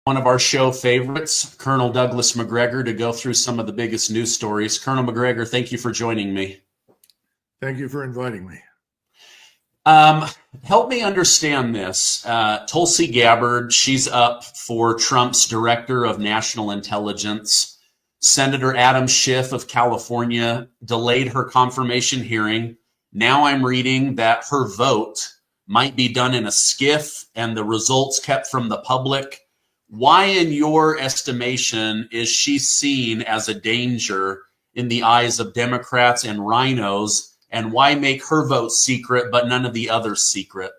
One of our show favorites, Colonel Douglas Macgregor, to go through some of the biggest news stories. Colonel Macgregor, thank you for joining me. Thank you for inviting me. Help me understand this. Tulsi Gabbard, she's up for Trump's Director of National Intelligence. Senator Adam Schiff of California delayed her confirmation hearing. Now I'm reading that her vote might be done in a skiff and the results kept from the public. Why, in your estimation, is she seen as a danger in the eyes of Democrats and rhinos? And why make her vote secret, but none of the others secret?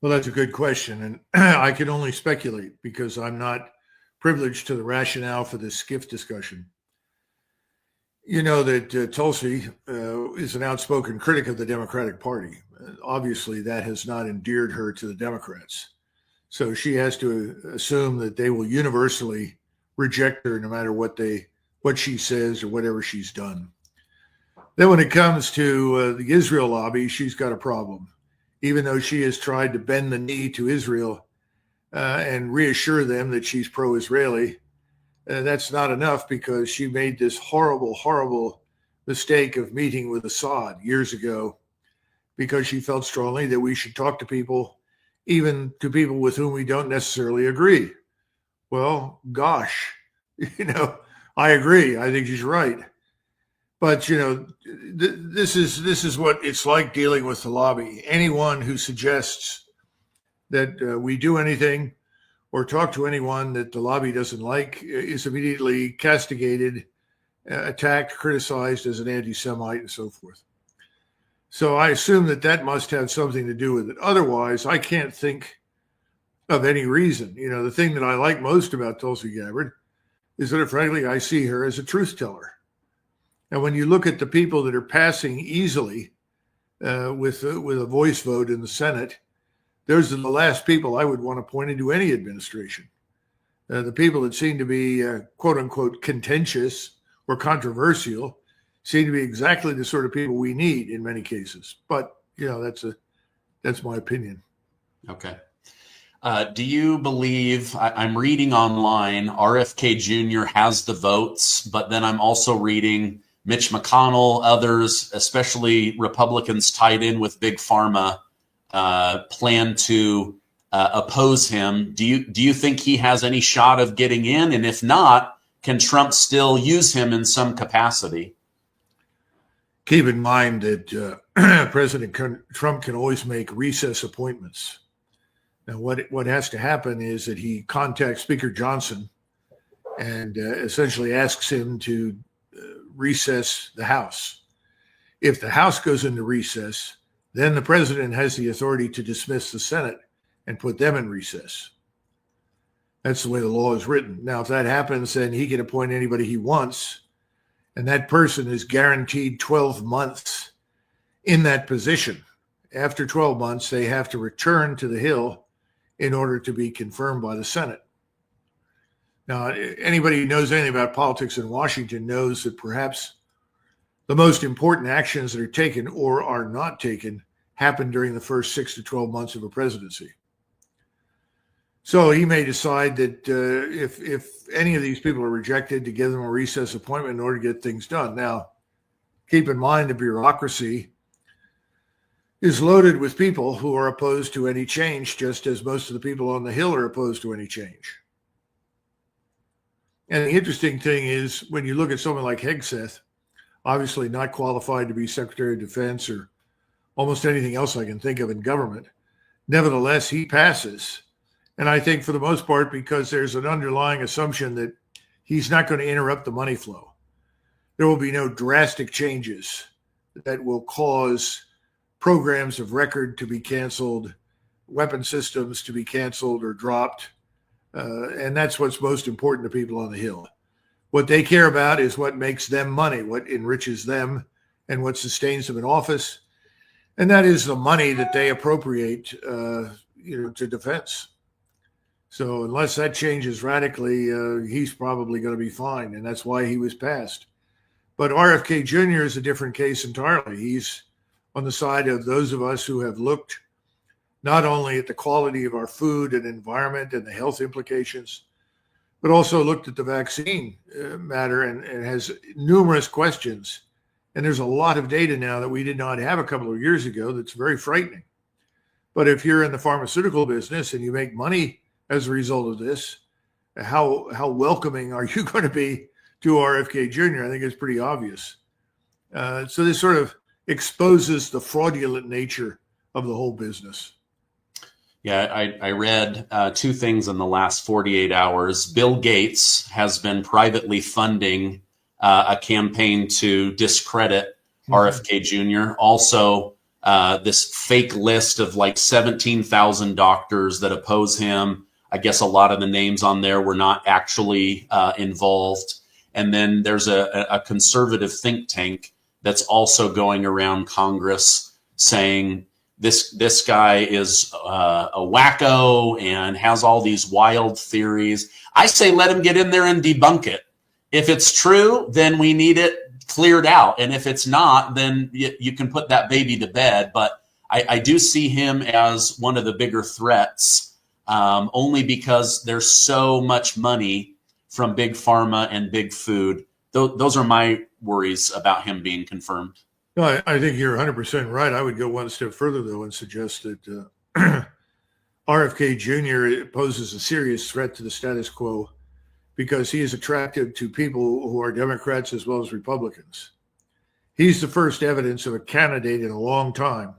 Well, that's a good question. And I can only speculate because I'm not privileged to the rationale for this skiff discussion. You know that Tulsi is an outspoken critic of the Democratic Party. Obviously, that has not endeared her to the Democrats. So she has to assume that they will universally reject her no matter what she says or whatever she's done. Then when it comes to the Israel lobby, she's got a problem. Even though she has tried to bend the knee to Israel and reassure them that she's pro-Israeli, that's not enough because she made this horrible, horrible mistake of meeting with Assad years ago because she felt strongly that we should talk to people, even to people with whom we don't necessarily agree. Well, gosh, I agree. I think she's right. But, this is what it's like dealing with the lobby. Anyone who suggests that we do anything or talk to anyone that the lobby doesn't like is immediately castigated, attacked, criticized as an anti-Semite and so forth. So I assume that must have something to do with it. Otherwise, I can't think of any reason. The thing that I like most about Tulsi Gabbard is that, frankly, I see her as a truth teller. And when you look at the people that are passing easily with a voice vote in the Senate, those are the last people I would want to point into any administration. The people that seem to be, quote unquote, contentious or controversial seem to be exactly the sort of people we need in many cases. But, that's my opinion. Okay. Do you believe, I'm reading online, RFK Jr. has the votes, but then I'm also reading Mitch McConnell, others, especially Republicans tied in with Big Pharma, plan to oppose him. Do you think he has any shot of getting in? And if not, can Trump still use him in some capacity? Keep in mind that President Trump can always make recess appointments. Now, what has to happen is that he contacts Speaker Johnson and essentially asks him to recess the House. If the House goes into recess, then the president has the authority to dismiss the Senate and put them in recess. That's the way the law is written. Now, if that happens, then he can appoint anybody he wants, and that person is guaranteed 12 months in that position. After 12 months, they have to return to the Hill in order to be confirmed by the Senate. Now, anybody who knows anything about politics in Washington knows that perhaps the most important actions that are taken or are not taken happen during the first 6 to 12 months of a presidency. So he may decide that if any of these people are rejected, to give them a recess appointment in order to get things done. Now, keep in mind the bureaucracy is loaded with people who are opposed to any change, just as most of the people on the Hill are opposed to any change. And the interesting thing is, when you look at someone like Hegseth, obviously not qualified to be Secretary of Defense or almost anything else I can think of in government, nevertheless, he passes. And I think for the most part, because there's an underlying assumption that he's not going to interrupt the money flow. There will be no drastic changes that will cause programs of record to be canceled, weapon systems to be canceled or dropped. And that's what's most important to people on the Hill. What they care about is what makes them money, what enriches them, and what sustains them in office. And that is the money that they appropriate to defense. So unless that changes radically, he's probably going to be fine. And that's why he was passed. But RFK Jr. is a different case entirely. He's on the side of those of us who have looked not only at the quality of our food and environment and the health implications, but also looked at the vaccine matter and has numerous questions. And there's a lot of data now that we did not have a couple of years ago that's very frightening. But if you're in the pharmaceutical business and you make money as a result of this, how welcoming are you going to be to RFK Jr.? I think it's pretty obvious. So this sort of exposes the fraudulent nature of the whole business. Yeah, I read two things in the last 48 hours. Bill Gates has been privately funding a campaign to discredit RFK Jr. Also, this fake list of like 17,000 doctors that oppose him. I guess a lot of the names on there were not actually involved. And then there's a conservative think tank that's also going around Congress saying this guy is a wacko and has all these wild theories. I say let him get in there and debunk it. If it's true, then we need it cleared out. And if it's not, then you can put that baby to bed. But I do see him as one of the bigger threats, only because there's so much money from big pharma and big food. Those are my worries about him being confirmed. No, I think you're 100% right. I would go one step further, though, and suggest that RFK Jr. poses a serious threat to the status quo because he is attractive to people who are Democrats as well as Republicans. He's the first evidence of a candidate in a long time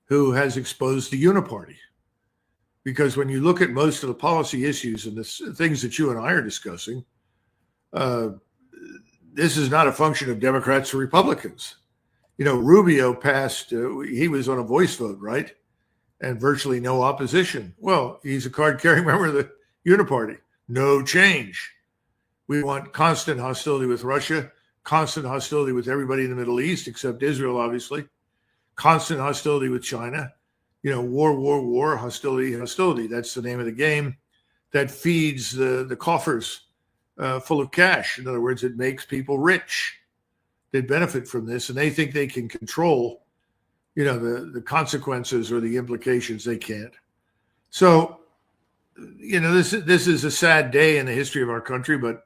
who has exposed the uniparty. Because when you look at most of the policy issues and the things that you and I are discussing, this is not a function of Democrats or Republicans. You know, Rubio passed, he was on a voice vote, right? And virtually no opposition. Well, he's a card-carrying member of the uniparty. No change. We want constant hostility with Russia, constant hostility with everybody in the Middle East, except Israel, obviously. Constant hostility with China. You know, war, hostility. That's the name of the game that feeds the coffers full of cash. In other words, it makes people rich. They benefit from this, and they think they can control, you know, the consequences or the implications. They can't. So, you know, this is a sad day in the history of our country, but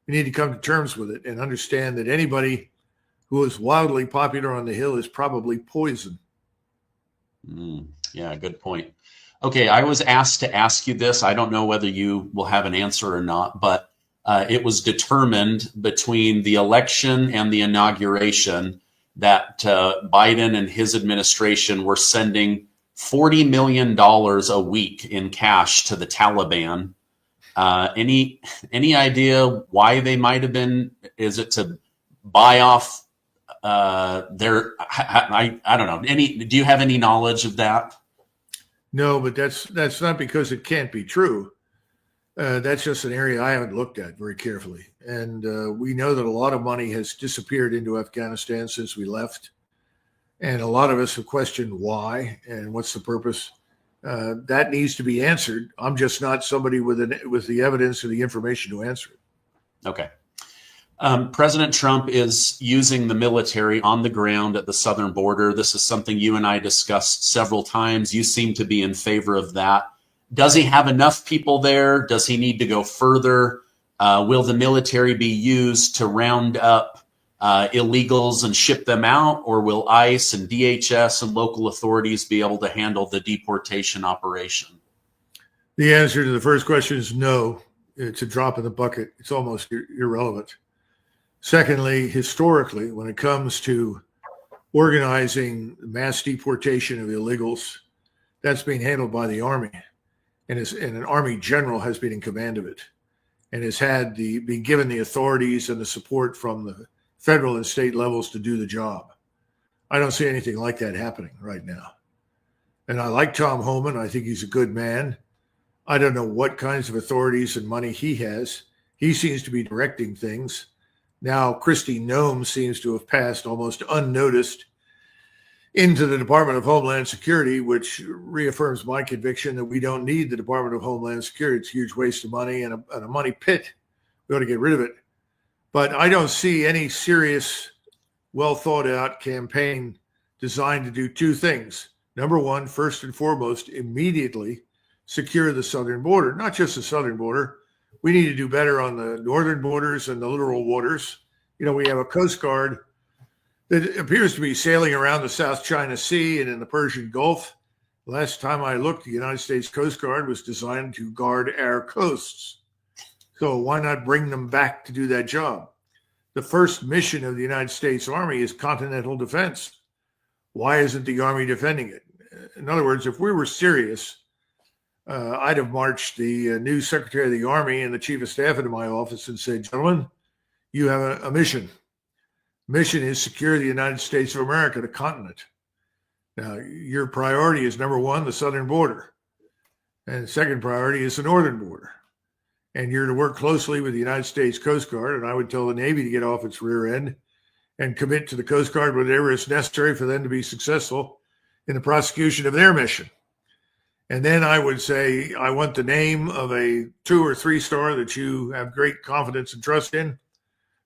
we need to come to terms with it and understand that anybody who is wildly popular on the Hill is probably poison. Yeah, good point. Okay, I was asked to ask you this. I don't know whether you will have an answer or not, but it was determined between the election and the inauguration that Biden and his administration were sending $40 million a week in cash to the Taliban. Any idea why they might have been? Is it to buy off their? I don't know. Do you have any knowledge of that? No, but that's not because it can't be true. That's just an area I haven't looked at very carefully. And we know that a lot of money has disappeared into Afghanistan since we left. And a lot of us have questioned why and what's the purpose. That needs to be answered. I'm just not somebody with the evidence or the information to answer it. Okay. President Trump is using the military on the ground at the southern border. This is something you and I discussed several times. You seem to be in favor of that. Does he have enough people there? Does he need to go further? Will the military be used to round up illegals and ship them out? Or will ICE and DHS and local authorities be able to handle the deportation operation? The answer to the first question is no. It's a drop in the bucket. It's almost irrelevant. Secondly, historically, when it comes to organizing mass deportation of illegals, that's being handled by the Army. And an Army general has been in command of it and has been given the authorities and the support from the federal and state levels to do the job. I don't see anything like that happening right now. And I like Tom Homan. I think he's a good man. I don't know what kinds of authorities and money he has. He seems to be directing things. Now, Kristi Noem seems to have passed almost unnoticed into the Department of Homeland Security, which reaffirms my conviction that we don't need the Department of Homeland Security. It's a huge waste of money and a money pit. We ought to get rid of it. But I don't see any serious, well thought out campaign designed to do two things: number one, first and foremost, immediately secure the southern border. Not just the southern border. We need to do better on the northern borders and the littoral waters. We have a Coast Guard that appears to be sailing around the South China Sea and in the Persian Gulf. Last time I looked, the United States Coast Guard was designed to guard our coasts. So why not bring them back to do that job? The first mission of the United States Army is continental defense. Why isn't the Army defending it? In other words, if we were serious, I'd have marched the new Secretary of the Army and the Chief of Staff into my office and said, gentlemen, you have a mission. Mission is secure the United States of America, the continent. Now, your priority is number one, the southern border. And the second priority is the northern border. And you're to work closely with the United States Coast Guard. And I would tell the Navy to get off its rear end and commit to the Coast Guard whatever is necessary for them to be successful in the prosecution of their mission. And then I would say, I want the name of a 2 or 3 star that you have great confidence and trust in,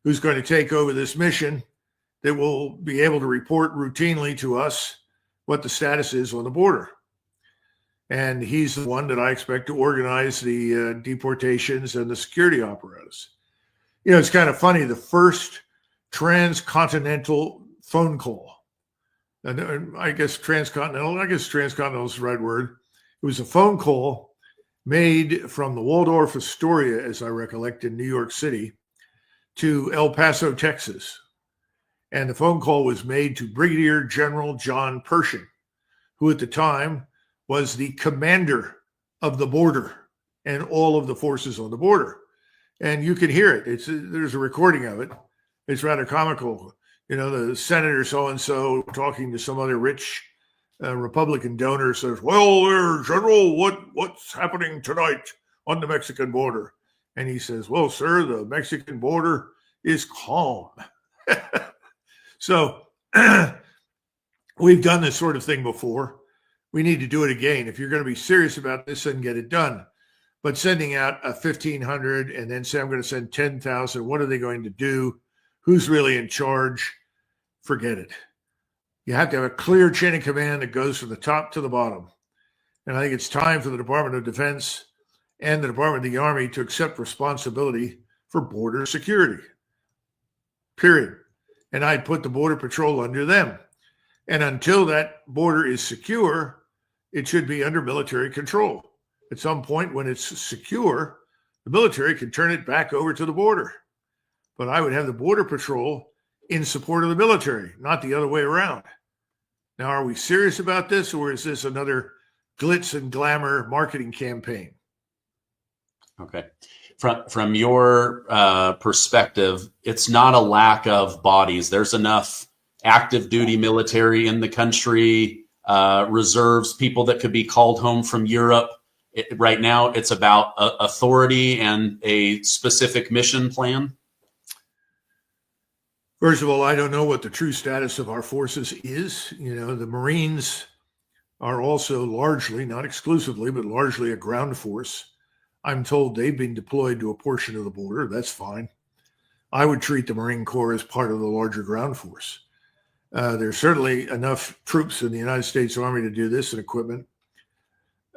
who's going to take over this mission, that will be able to report routinely to us what the status is on the border. And he's the one that I expect to organize the deportations and the security apparatus. It's kind of funny, the first transcontinental phone call, and I guess transcontinental is the right word. It was a phone call made from the Waldorf Astoria, as I recollect, in New York City, to El Paso, Texas. And the phone call was made to Brigadier General John Pershing, who at the time was the commander of the border and all of the forces on the border. And you can hear it. There's a recording of it. It's rather comical. The senator so-and-so talking to some other rich Republican donor says, well, there, General, what's happening tonight on the Mexican border? And he says, well, sir, the Mexican border is calm. So we've done this sort of thing before. We need to do it again. If you're going to be serious about this, then get it done. But sending out 1,500 and then say, I'm going to send 10,000, what are they going to do? Who's really in charge? Forget it. You have to have a clear chain of command that goes from the top to the bottom. And I think it's time for the Department of Defense and the Department of the Army to accept responsibility for border security. Period. And I'd put the Border Patrol under them. And until that border is secure, it should be under military control. At some point when it's secure, the military can turn it back over to the border. But I would have the Border Patrol in support of the military, not the other way around. Now, are we serious about this, or is this another glitz and glamour marketing campaign? Okay. From your perspective, it's not a lack of bodies. There's enough active duty military in the country, reserves, people that could be called home from Europe. Right now, it's about authority and a specific mission plan. First of all, I don't know what the true status of our forces is. The Marines are also largely, not exclusively, but largely a ground force. I'm told they've been deployed to a portion of the border. That's fine. I would treat the Marine Corps as part of the larger ground force. There's certainly enough troops in the United States Army to do this and equipment.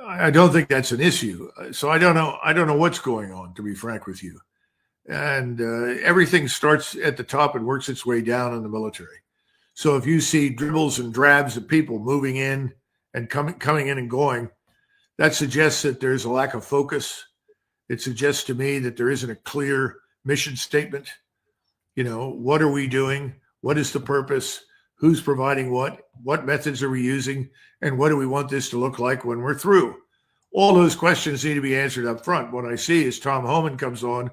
I don't think that's an issue. So I don't know what's going on, to be frank with you. And everything starts at the top and works its way down in the military. So if you see dribbles and drabs of people moving in and coming in and going, that suggests that there's a lack of focus. It suggests to me that there isn't a clear mission statement. What are we doing? What is the purpose? Who's providing what? What methods are we using? And what do we want this to look like when we're through? All those questions need to be answered up front. What I see is Tom Homan comes on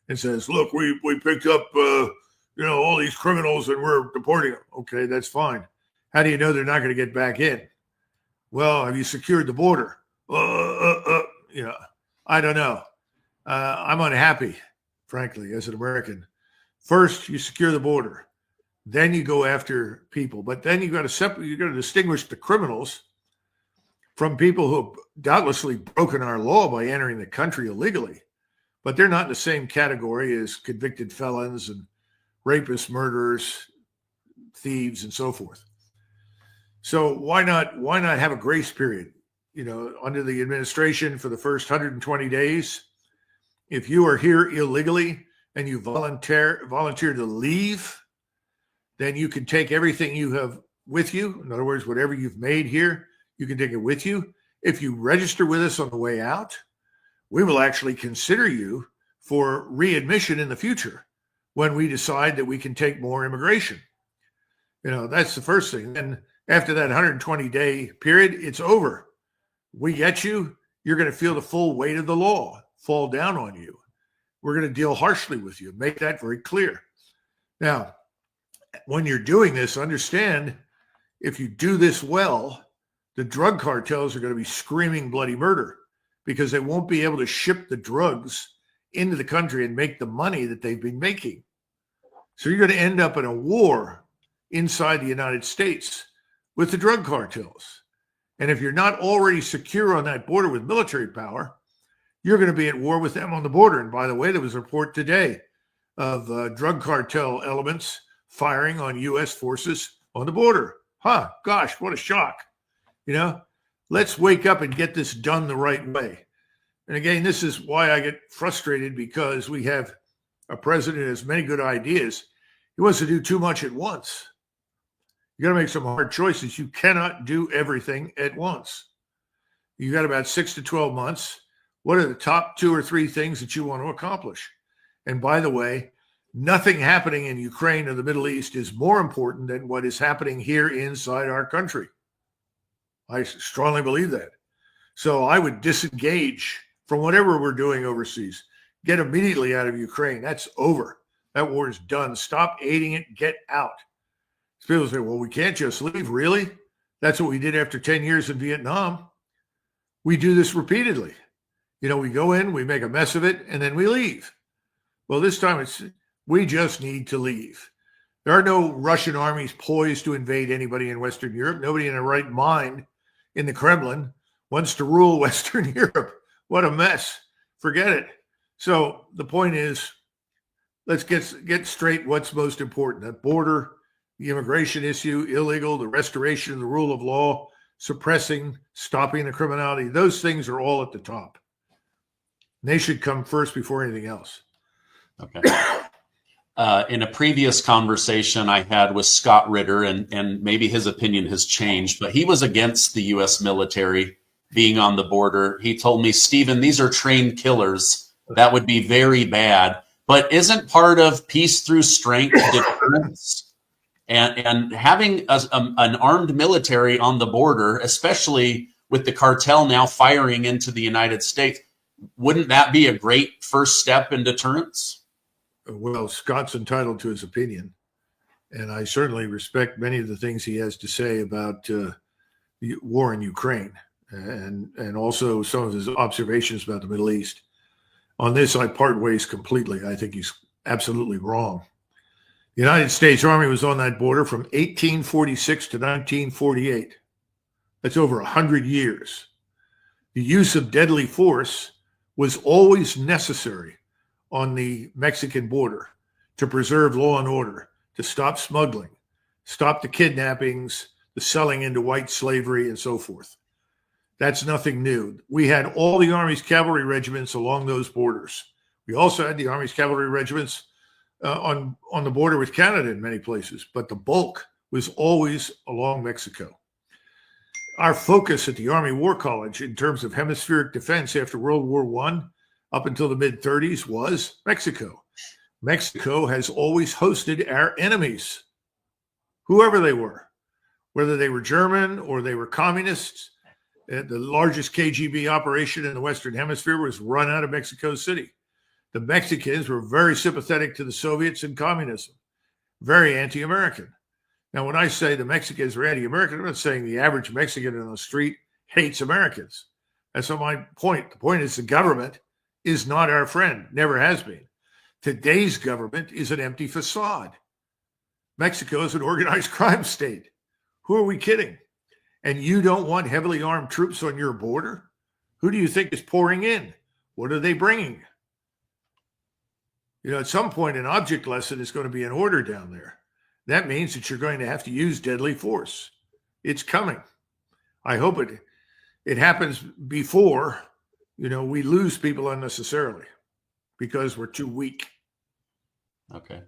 and says, look, we picked up, all these criminals and we're deporting them. Okay, that's fine. How do you know they're not going to get back in? Well, have you secured the border? I don't know. I'm unhappy, frankly, as an American. First, you secure the border. Then you go after people. But then you got to distinguish the criminals from people who have doubtlessly broken our law by entering the country illegally. But they're not in the same category as convicted felons and rapists, murderers, thieves, and so forth. So why not have a grace period? Under the administration for the first 120 days, if you are here illegally and you volunteer to leave, then you can take everything you have with you. In other words, whatever you've made here, you can take it with you. If you register with us on the way out, we will actually consider you for readmission in the future when we decide that we can take more immigration. That's the first thing. Then after that 120-day period, it's over. We get you, you're going to feel the full weight of the law fall down on you. We're going to deal harshly with you. Make that very clear. Now, when you're doing this, understand if you do this well, the drug cartels are going to be screaming bloody murder because they won't be able to ship the drugs into the country and make the money that they've been making. So you're going to end up in a war inside the United States with the drug cartels. And if you're not already secure on that border with military power, you're going to be at war with them on the border. And by the way, there was a report today of drug cartel elements firing on U.S. forces on the border. Gosh, what a shock. Let's wake up and get this done the right way. And again, this is why I get frustrated, because we have a president who has many good ideas. He wants to do too much at once. You got to make some hard choices. You cannot do everything at once. You got about 6 to 12 months. What are the top 2 or 3 things that you want to accomplish? And by the way, nothing happening in Ukraine or the Middle East is more important than what is happening here inside our country. I strongly believe that. So I would disengage from whatever we're doing overseas. Get immediately out of Ukraine. That's over. That war is done. Stop aiding it. Get out. People say, well, we can't just leave. Really? That's what we did after 10 years in Vietnam. We do this repeatedly. We go in, we make a mess of it, and then we leave. Well, this time we just need to leave. There are no Russian armies poised to invade anybody in Western Europe. Nobody in their right mind in the Kremlin wants to rule Western Europe. What a mess. Forget it. So the point is, let's get straight what's most important. That border, the immigration issue, illegal, the restoration of the rule of law, suppressing, stopping the criminality. Those things are all at the top. They should come first before anything else. Okay. In a previous conversation I had with Scott Ritter, and maybe his opinion has changed, but he was against the U.S. military being on the border. He told me, Stephen, these are trained killers. That would be very bad. But isn't part of peace through strength deterrence? And having an armed military on the border, especially with the cartel now firing into the United States, wouldn't that be a great first step in deterrence? Well, Scott's entitled to his opinion, and I certainly respect many of the things he has to say about the war in Ukraine, and also some of his observations about the Middle East. On this, I part ways completely. I think he's absolutely wrong. The United States Army was on that border from 1846 to 1948. That's over 100 years. The use of deadly force was always necessary on the Mexican border to preserve law and order, to stop smuggling, stop the kidnappings, the selling into white slavery, and so forth. That's nothing new. We had all the Army's cavalry regiments along those borders. We also had the Army's cavalry regiments on the border with Canada in many places, but the bulk was always along Mexico. Our focus at the Army War College in terms of hemispheric defense after World War I up until the mid-30s was Mexico. Mexico has always hosted our enemies, whoever they were, whether they were German or they were communists. The largest KGB operation in the Western Hemisphere was run out of Mexico City. The Mexicans were very sympathetic to the Soviets and communism, very anti-American. Now, when I say the Mexicans are anti-American, I'm not saying the average Mexican on the street hates Americans. That's not my point. The point is the government is not our friend, never has been. Today's government is an empty facade. Mexico is an organized crime state. Who are we kidding? And you don't want heavily armed troops on your border? Who do you think is pouring in? What are they bringing? At some point, an object lesson is going to be in order down there. That means that you're going to have to use deadly force. It's coming. I hope it happens before, we lose people unnecessarily because we're too weak. Okay.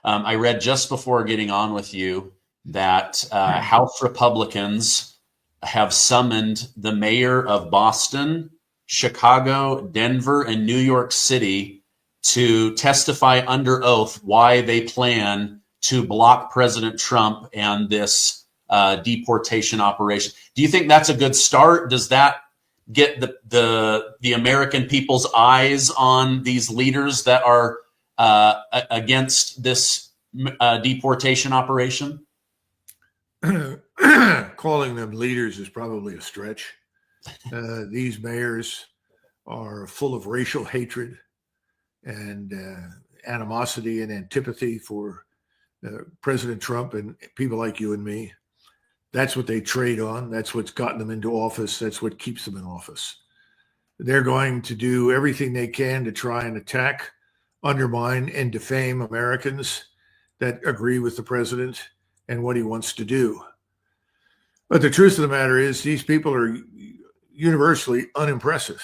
I read just before getting on with you that House Republicans have summoned the mayor of Boston, Chicago, Denver, and New York City to testify under oath why they plan to block President Trump and this deportation operation. Do you think that's a good start? Does that get the American people's eyes on these leaders that are against this deportation operation? Calling them leaders is probably a stretch. These mayors are full of racial hatred and animosity and antipathy for President Trump and people like you and me. That's what they trade on. That's what's gotten them into office. That's what keeps them in office. They're going to do everything they can to try and attack, undermine, and defame Americans that agree with the president and what he wants to do. But the truth of the matter is these people are universally unimpressive.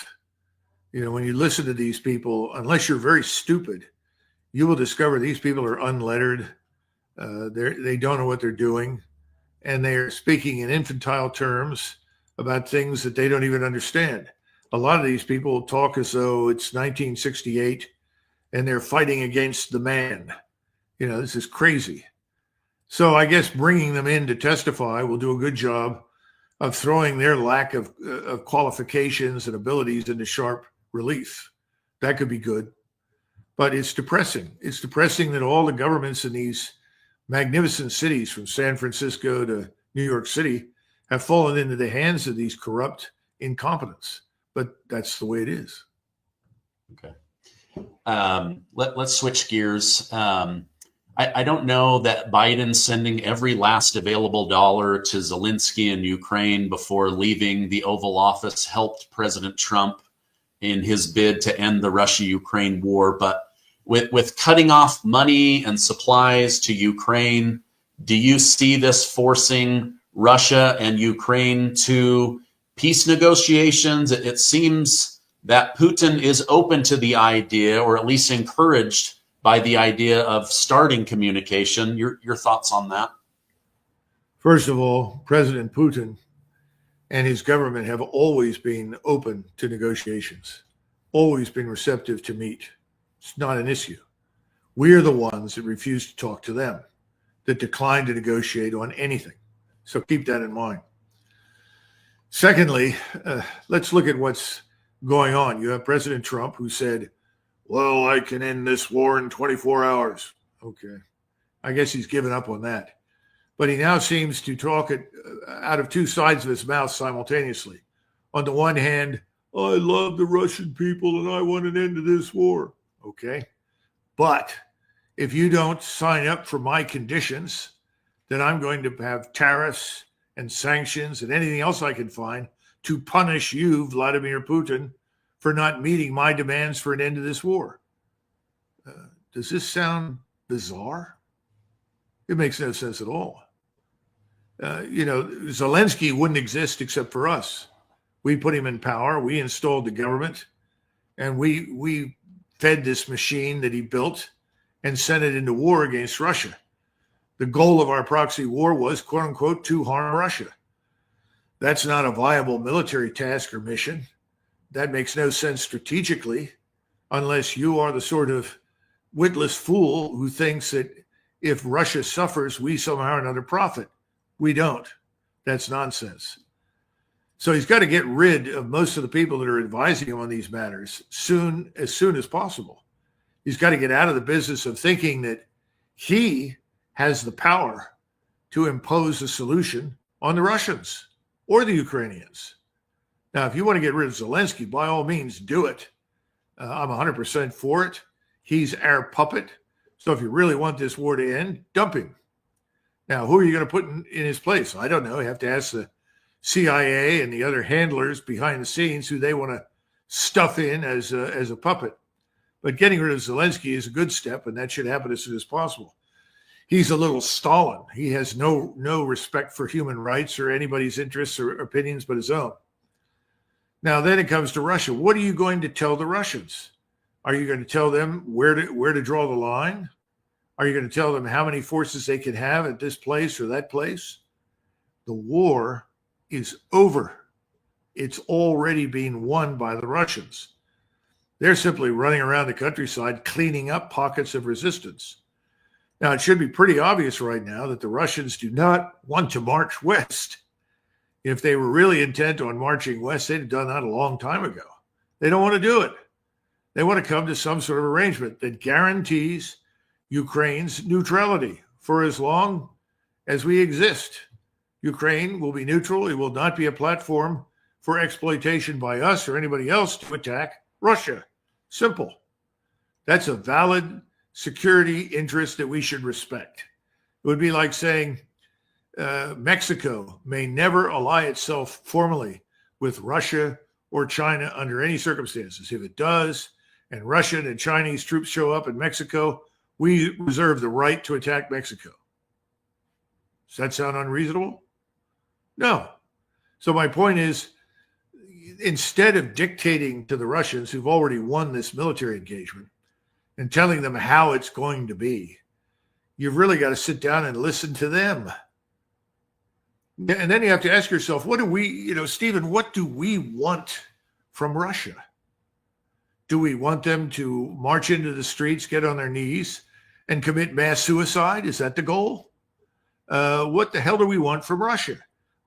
When you listen to these people, unless you're very stupid, you will discover these people are unlettered. They don't know what they're doing. And they are speaking in infantile terms about things that they don't even understand. A lot of these people talk as though it's 1968 and they're fighting against the man. This is crazy. So I guess bringing them in to testify will do a good job of throwing their lack of qualifications and abilities into sharp relief. That could be good. But it's depressing. It's depressing that all the governments in these magnificent cities from San Francisco to New York City have fallen into the hands of these corrupt incompetents. But that's the way it is. Okay. Let's switch gears. I don't know that Biden's sending every last available dollar to Zelensky in Ukraine before leaving the Oval Office helped President Trump in his bid to end the Russia-Ukraine war. But with cutting off money and supplies to Ukraine, do you see this forcing Russia and Ukraine to peace negotiations? It seems that Putin is open to the idea, or at least encouraged by the idea of starting communication. Your thoughts on that? First of all, President Putin and his government have always been open to negotiations, always been receptive to meet. It's not an issue. We're the ones that refuse to talk to them, that decline to negotiate on anything. So keep that in mind. Secondly, let's look at what's going on. You have President Trump who said, well, I can end this war in 24 hours. Okay. I guess he's given up on that. But he now seems to talk it out of two sides of his mouth simultaneously. On the one hand, I love the Russian people and I want an end to this war. Okay. But if you don't sign up for my conditions, then I'm going to have tariffs and sanctions and anything else I can find to punish you, Vladimir Putin, for not meeting my demands for an end to this war. Does this sound bizarre? It makes no sense at all. Zelensky wouldn't exist except for us. We put him in power. We installed the government, and we fed this machine that he built and sent it into war against Russia. The goal of our proxy war was, quote unquote, to harm Russia. That's not a viable military task or mission. That makes no sense strategically, unless you are the sort of witless fool who thinks that if Russia suffers, we somehow or another profit. We don't. That's nonsense. So he's got to get rid of most of the people that are advising him on these matters as soon as possible. He's got to get out of the business of thinking that he has the power to impose a solution on the Russians or the Ukrainians. Now, if you want to get rid of Zelensky, by all means, do it. I'm 100% for it. He's our puppet. So if you really want this war to end, dump him. Now, who are you going to put in his place? I don't know. You have to ask the CIA and the other handlers behind the scenes who they want to stuff in as a puppet. But getting rid of Zelensky is a good step, and that should happen as soon as possible. He's a little Stalin. He has no respect for human rights or anybody's interests or opinions but his own. Now, then it comes to Russia. What are you going to tell the Russians? Are you going to tell them where to draw the line? Are you going to tell them how many forces they can have at this place or that place? The war is over. It's already been won by the Russians. They're simply running around the countryside cleaning up pockets of resistance. Now, it should be pretty obvious right now that the Russians do not want to march west. If they were really intent on marching west, they'd have done that a long time ago. They don't want to do it. They want to come to some sort of arrangement that guarantees Ukraine's neutrality for as long as we exist. Ukraine will be neutral. It will not be a platform for exploitation by us or anybody else to attack Russia. Simple. That's a valid security interest that we should respect. It would be like saying Mexico may never ally itself formally with Russia or China under any circumstances. If it does, and Russian and Chinese troops show up in Mexico, we reserve the right to attack Mexico. Does that sound unreasonable? No. So my point is, instead of dictating to the Russians who've already won this military engagement and telling them how it's going to be, you've really got to sit down and listen to them. And then you have to ask yourself, what do we, Stephen, what do we want from Russia? Do we want them to march into the streets, get on their knees, and commit mass suicide? Is that the goal? What the hell do we want from Russia?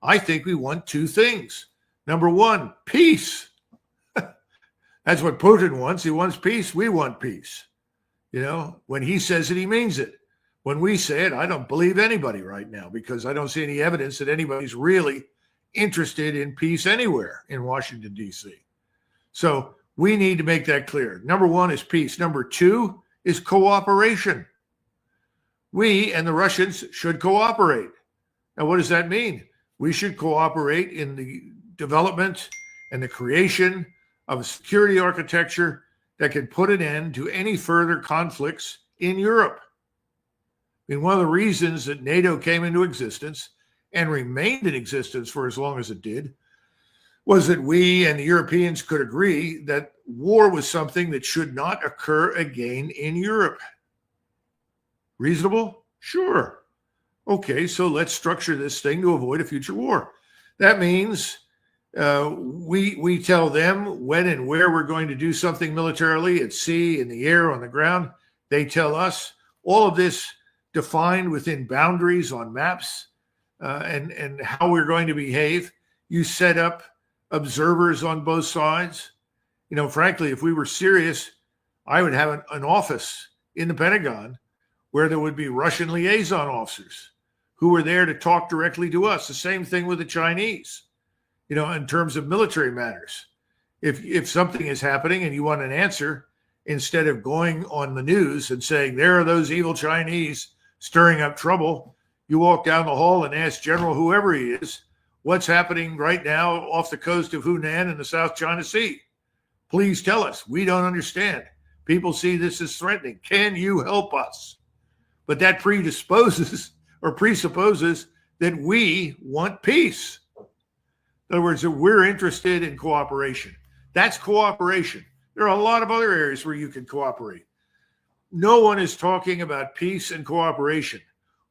I think we want two things. Number one, peace. That's what Putin wants. He wants peace. We want peace. When he says it, he means it. When we say it, I don't believe anybody right now because I don't see any evidence that anybody's really interested in peace anywhere in Washington, D.C. So we need to make that clear. Number one is peace. Number two is cooperation. We and the Russians should cooperate. Now, what does that mean? We should cooperate in the development and the creation of a security architecture that can put an end to any further conflicts in Europe. I mean, one of the reasons that NATO came into existence and remained in existence for as long as it did was that we and the Europeans could agree that war was something that should not occur again in Europe. Reasonable? Sure. Okay, so let's structure this thing to avoid a future war. That means we tell them when and where we're going to do something militarily, at sea, in the air, on the ground. They tell us. All of this defined within boundaries on maps and how we're going to behave. You set up observers on both sides. Frankly, if we were serious, I would have an office in the Pentagon where there would be Russian liaison officers who were there to talk directly to us. The same thing with the Chinese, in terms of military matters. If something is happening and you want an answer, instead of going on the news and saying, there are those evil Chinese stirring up trouble, you walk down the hall and ask General whoever he is, what's happening right now off the coast of Hunan in the South China Sea? Please tell us. We don't understand. People see this as threatening. Can you help us? But that presupposes that we want peace. In other words, that we're interested in cooperation. That's cooperation. There are a lot of other areas where you can cooperate. No one is talking about peace and cooperation.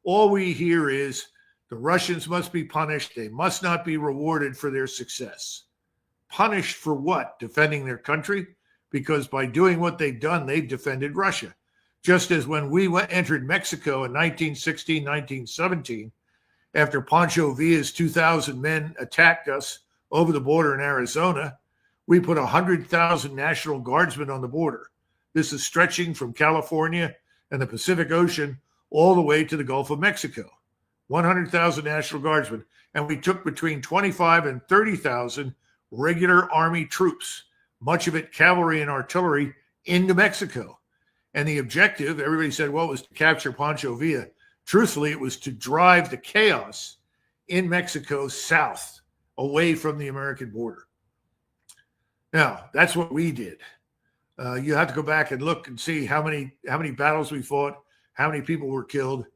All we hear is the Russians must be punished. They must not be rewarded for their success. Punished for what? Defending their country? Because by doing what they've done, they've defended Russia. Just as when we entered Mexico in 1916, 1917, after Pancho Villa's 2,000 men attacked us over the border in Arizona, we put 100,000 National Guardsmen on the border. This is stretching from California and the Pacific Ocean all the way to the Gulf of Mexico. 100,000 National Guardsmen. And we took between 25 and 30,000 regular Army troops, much of it cavalry and artillery, into Mexico. And the objective, everybody said, well, it was to capture Pancho Villa. Truthfully, it was to drive the chaos in Mexico south, away from the American border. Now, that's what we did. You have to go back and look and see how many battles we fought, how many people were killed.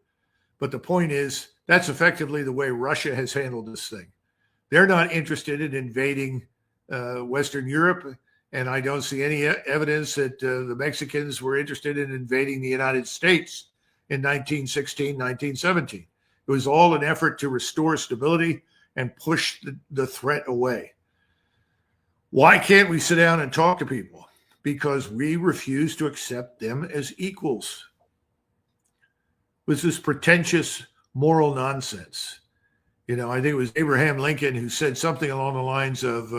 But the point is, that's effectively the way Russia has handled this thing. They're not interested in invading Western Europe, and I don't see any evidence that the Mexicans were interested in invading the United States in 1916, 1917. It was all an effort to restore stability and push the threat away. Why can't we sit down and talk to people? Because we refuse to accept them as equals. With this pretentious moral nonsense. I think it was Abraham Lincoln who said something along the lines of,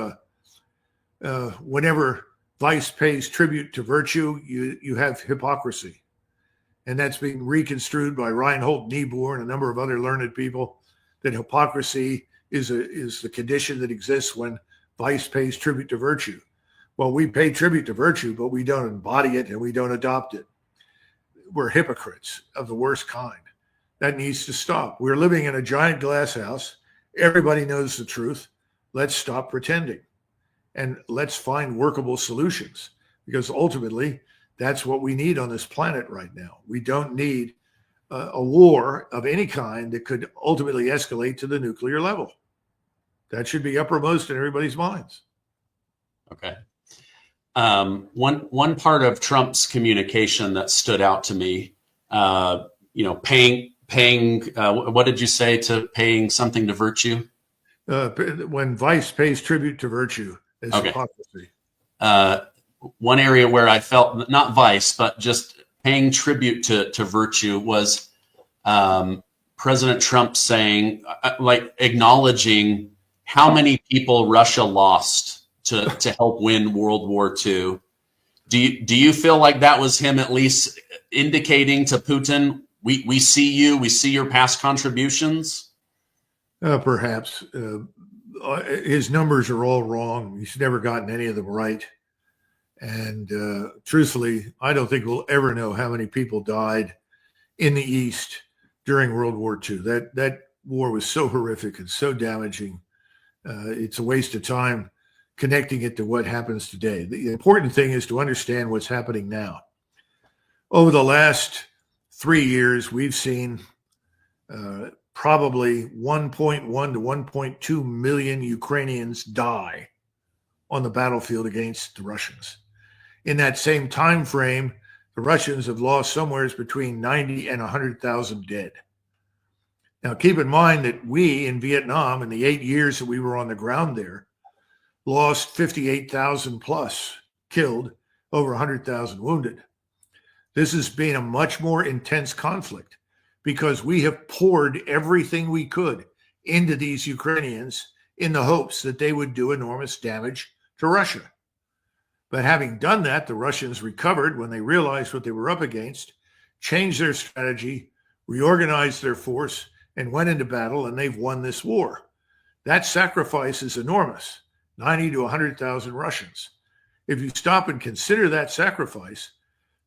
whenever vice pays tribute to virtue, you have hypocrisy. And that's being reconstrued by Reinhold Niebuhr and a number of other learned people, that hypocrisy is the condition that exists when vice pays tribute to virtue. Well, we pay tribute to virtue, but we don't embody it and we don't adopt it. We're hypocrites of the worst kind. That needs to stop. We're living in a giant glass house. Everybody knows the truth. Let's stop pretending and let's find workable solutions, because ultimately that's what we need on this planet right now. We don't need a war of any kind that could ultimately escalate to the nuclear level. That should be uppermost in everybody's minds. Okay. One part of Trump's communication that stood out to me, paying, what did you say, to paying something to virtue? When vice pays tribute to virtue is hypocrisy. One area where I felt, not vice, but just paying tribute to virtue was President Trump saying, acknowledging how many people Russia lost to help win World War II. Do you feel like that was him at least indicating to Putin, we see you, we see your past contributions? Perhaps. His numbers are all wrong. He's never gotten any of them right. And truthfully, I don't think we'll ever know how many people died in the East during World War II. That war was so horrific and so damaging. It's a waste of time connecting it to what happens today. The important thing is to understand what's happening now. Over the last 3 years, we've seen probably 1.1 to 1.2 million Ukrainians die on the battlefield against the Russians. In that same time frame, the Russians have lost somewhere between 90 and 100,000 dead. Now, keep in mind that we in Vietnam, in the 8 years that we were on the ground there, lost 58,000 plus killed, over 100,000 wounded. This has been a much more intense conflict because we have poured everything we could into these Ukrainians in the hopes that they would do enormous damage to Russia. But having done that, the Russians recovered when they realized what they were up against, changed their strategy, reorganized their force, and went into battle, and they've won this war. That sacrifice is enormous, 90 to 100,000 Russians. If you stop and consider that sacrifice,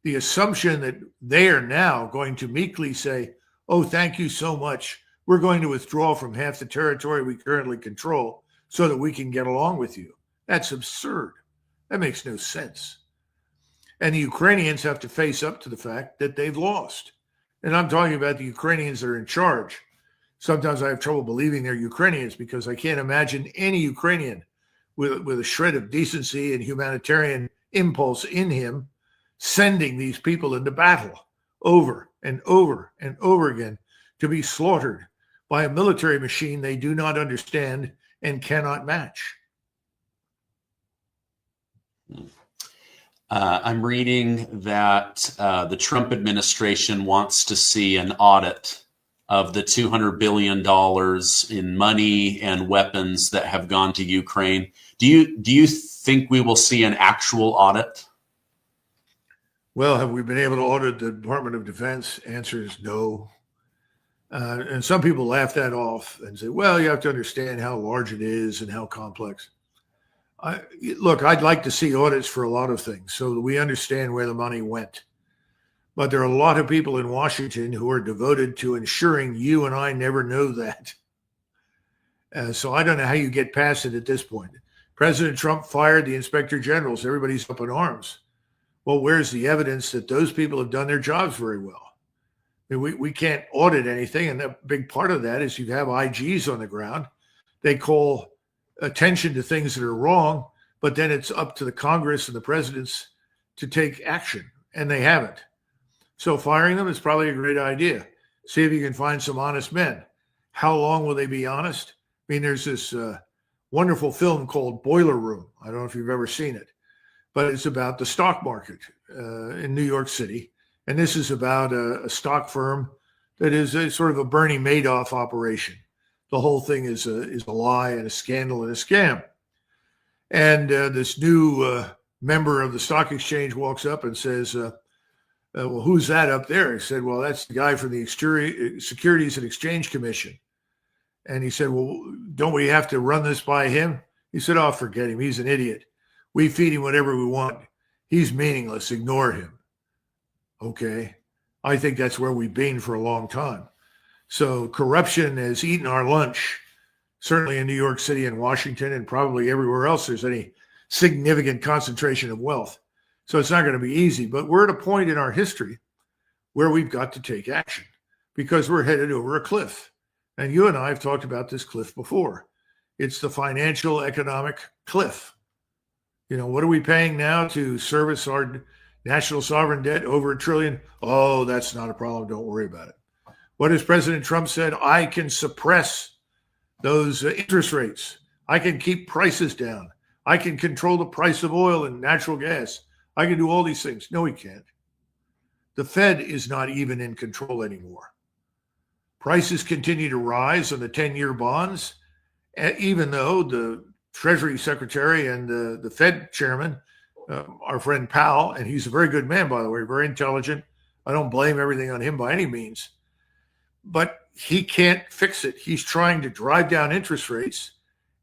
the assumption that they are now going to meekly say, oh, thank you so much, we're going to withdraw from half the territory we currently control so that we can get along with you. That's absurd. That makes no sense. And the Ukrainians have to face up to the fact that they've lost. And I'm talking about the Ukrainians that are in charge. Sometimes I have trouble believing they're Ukrainians because I can't imagine any Ukrainian with a shred of decency and humanitarian impulse in him sending these people into battle over and over and over again to be slaughtered by a military machine they do not understand and cannot match. I'm reading that the Trump administration wants to see an audit of the $200 billion in money and weapons that have gone to Ukraine. Do you think we will see an actual audit? Well, have we been able to audit the Department of Defense? Answer is no. And some people laugh that off and say, well, you have to understand how large it is and how complex. Look, I'd like to see audits for a lot of things so that we understand where the money went. But there are a lot of people in Washington who are devoted to ensuring you and I never know that. So I don't know how you get past it at this point. President Trump fired the inspector generals. Everybody's up in arms. Well, where's the evidence that those people have done their jobs very well? We can't audit anything. And a big part of that is you have IGs on the ground. They call attention to things that are wrong, but then it's up to the Congress and the presidents to take action, and they haven't. So firing them is probably a great idea. See if you can find some honest men. How long will they be honest? I mean, there's this wonderful film called Boiler Room. I don't know if you've ever seen it, but it's about the stock market in New York City. And this is about a stock firm that is a sort of a Bernie Madoff operation. The whole thing is a lie and a scandal and a scam. And this new member of the stock exchange walks up and says, well, who's that up there? He said, well, that's the guy from the Securities and Exchange Commission. And he said, well, don't we have to run this by him? He said, oh, forget him. He's an idiot. We feed him whatever we want. He's meaningless. Ignore him. Okay. I think that's where we've been for a long time. So corruption has eaten our lunch, certainly in New York City and Washington and probably everywhere else there's any significant concentration of wealth. So it's not going to be easy, but we're at a point in our history where we've got to take action because we're headed over a cliff. And you and I have talked about this cliff before. It's the financial economic cliff. You know, what are we paying now to service our national sovereign debt? Over $1 trillion. Oh, that's not a problem. Don't worry about it. What has President Trump said? I can suppress those interest rates. I can keep prices down. I can control the price of oil and natural gas. I can do all these things. No, he can't. The Fed is not even in control anymore. Prices continue to rise on the 10-year bonds, even though the Treasury Secretary and the Fed Chairman, our friend Powell, and he's a very good man, by the way, very intelligent. I don't blame everything on him by any means. But he can't fix it. He's trying to drive down interest rates.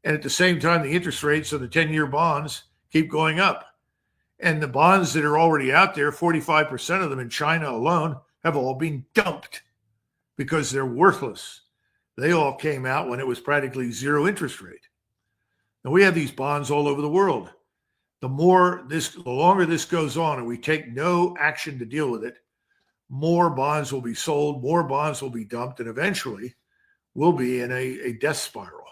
And at the same time, the interest rates on the 10-year bonds keep going up. And the bonds that are already out there, 45% of them in China alone, have all been dumped because they're worthless. They all came out when it was practically zero interest rate. And we have these bonds all over the world. The longer this goes on and we take no action to deal with it, more bonds will be sold, more bonds will be dumped, and eventually we'll be in a death spiral.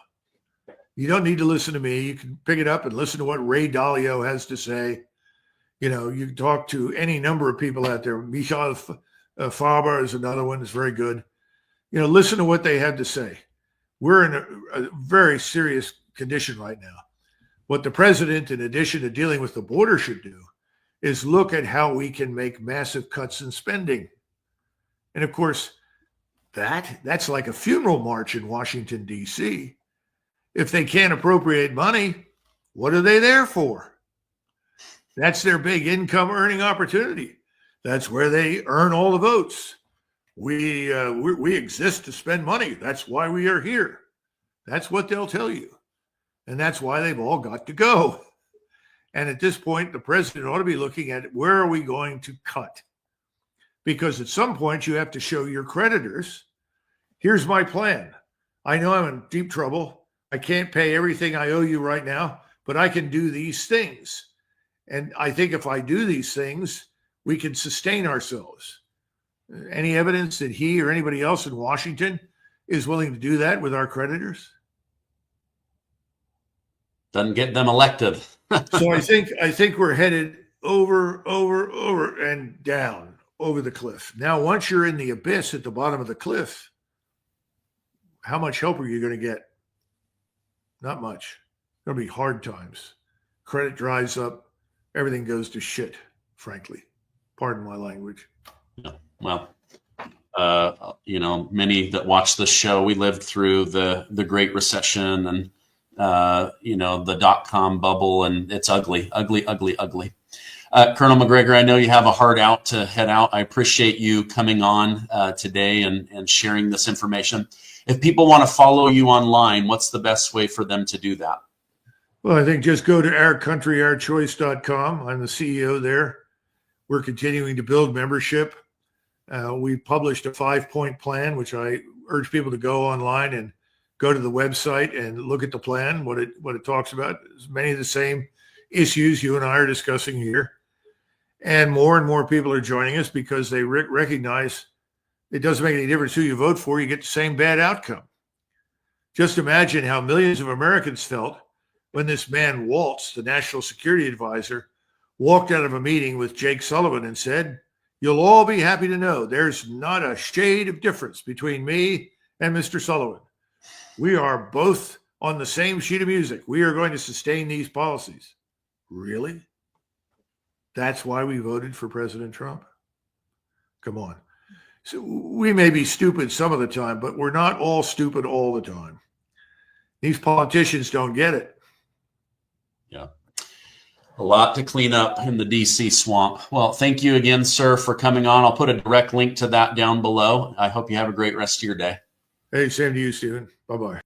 You don't need to listen to me. You can pick it up and listen to what Ray Dalio has to say. You know, you can talk to any number of people out there. Michael Faber is another one that's very good. You know, listen to what they have to say. We're in a very serious condition right now. What the president, in addition to dealing with the border, should do is look at how we can make massive cuts in spending. And of course, that's like a funeral march in Washington, D.C. If they can't appropriate money, what are they there for? That's their big income earning opportunity. That's where they earn all the votes. We exist to spend money. That's why we are here. That's what they'll tell you. And that's why they've all got to go. And at this point, the president ought to be looking at where are we going to cut? Because at some point you have to show your creditors, here's my plan. I know I'm in deep trouble. I can't pay everything I owe you right now, but I can do these things. And I think if I do these things, we can sustain ourselves. Any evidence that he or anybody else in Washington is willing to do that with our creditors? Doesn't get them elected. So I think we're headed over and down over the cliff. Now, once you're in the abyss at the bottom of the cliff, how much help are you going to get? Not much. There'll be hard times. Credit dries up. Everything goes to shit, frankly. Pardon my language. Yeah. Well, you know, many that watch this show, we lived through the Great Recession and, you know, the dot-com bubble, and it's ugly. Colonel Macgregor, I know you have a hard out to head out. I appreciate you coming on today and sharing this information. If people want to follow you online, what's the best way for them to do that? Well, I think just go to ourcountryourchoice.com. I'm the CEO there. We're continuing to build membership. We published a 5-point plan, which I urge people to go online and go to the website and look at the plan, what it talks about. There's many of the same issues you and I are discussing here. And more people are joining us because they recognize it doesn't make any difference who you vote for. You get the same bad outcome. Just imagine how millions of Americans felt when this man Waltz, the national security advisor, walked out of a meeting with Jake Sullivan and said, "You'll all be happy to know there's not a shade of difference between me and Mr. Sullivan. We are both on the same sheet of music. We are going to sustain these policies." Really? That's why we voted for President Trump? Come on. So we may be stupid some of the time, but we're not all stupid all the time. These politicians don't get it. Yeah. A lot to clean up in the DC swamp. Well, thank you again, sir, for coming on. I'll put a direct link to that down below. I hope you have a great rest of your day. Hey, same to you, Stephen. Bye-bye.